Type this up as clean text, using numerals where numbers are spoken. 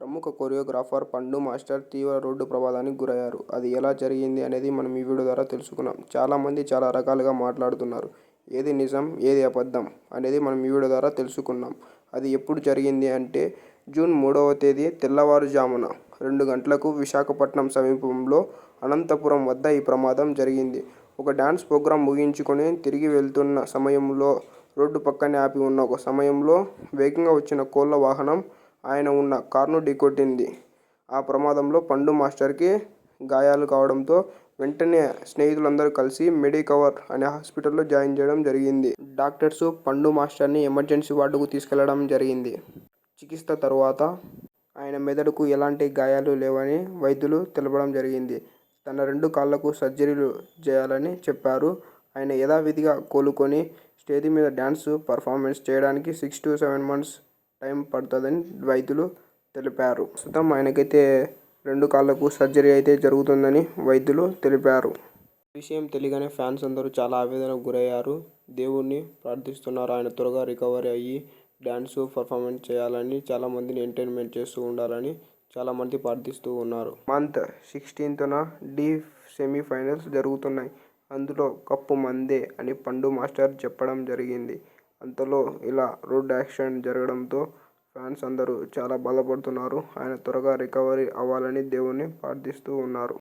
ప్రముఖ కొరియోగ్రాఫర్ పండు మాస్టర్ తీవ్ర రోడ్డు ప్రమాదానికి గురయ్యారు. అది ఎలా జరిగింది అనేది మనం ఈ వీడియో ద్వారా తెలుసుకున్నాం. చాలామంది చాలా రకాలుగా మాట్లాడుతున్నారు. ఏది నిజం, ఏది అబద్ధం అనేది మనం ఈ వీడియో ద్వారా తెలుసుకున్నాం. అది ఎప్పుడు జరిగింది అంటే జూన్ 3వ తేదీ తెల్లవారుజామున 2 గంటలకు విశాఖపట్నం సమీపంలో అనంతపురం వద్ద ఈ ప్రమాదం జరిగింది. ఒక డ్యాన్స్ ప్రోగ్రాం ముగించుకొని తిరిగి వెళ్తున్న సమయంలో రోడ్డు పక్కనే ఆపి ఉన్న ఒక సమయంలో వేగంగా వచ్చిన కోళ్ల వాహనం ఆయన ఉన్న కారును ఢీకొట్టింది. ఆ ప్రమాదంలో పండు మాస్టర్కి గాయాలు కావడంతో వెంటనే స్నేహితులందరూ కలిసి మెడికవర్ అనే హాస్పిటల్లో జాయిన్ చేయడం జరిగింది. డాక్టర్స్ పండు మాస్టర్ని ఎమర్జెన్సీ వార్డుకు తీసుకెళ్లడం జరిగింది. చికిత్స తరువాత ఆయన మెదడుకు ఎలాంటి గాయాలు లేవని వైద్యులు తెలపడం జరిగింది. తన 2 కాళ్లకు సర్జరీలు చేయాలని చెప్పారు. ఆయన యథావిధిగా కోలుకొని స్టేజ్ మీద డ్యాన్స్ పర్ఫార్మెన్స్ చేయడానికి 6 to 7 months టైం పడుతుందని వైద్యులు తెలిపారు. ప్రస్తుతం ఆయనకైతే 2 కాళ్లకు సర్జరీ అయితే జరుగుతుందని వైద్యులు తెలిపారు. ఈ విషయం తెలియగానే ఫ్యాన్స్ అందరూ చాలా ఆవేదనకు గురయ్యారు. దేవుణ్ణి ప్రార్థిస్తున్నారు ఆయన త్వరగా రికవరీ అయ్యి డ్యాన్స్ పర్ఫార్మెన్స్ చేయాలని, చాలామందిని ఎంటర్టైన్మెంట్ చేస్తూ ఉండాలని చాలామంది ప్రార్థిస్తూ ఉన్నారు. మంత్ 16న డి సెమీఫైనల్స్ జరుగుతున్నాయి. అందులో కప్పు మందే అని పండు మాస్టర్ చెప్పడం జరిగింది. అంతలో ఇలా రోడ్ యాక్సిడెంట్ జరగడంతో ఫ్యాన్స్ అందరూ చాలా బాధపడుతున్నారు. ఆయన త్వరగా రికవరీ అవ్వాలని దేవుణ్ణి ప్రార్థిస్తూ ఉన్నారు.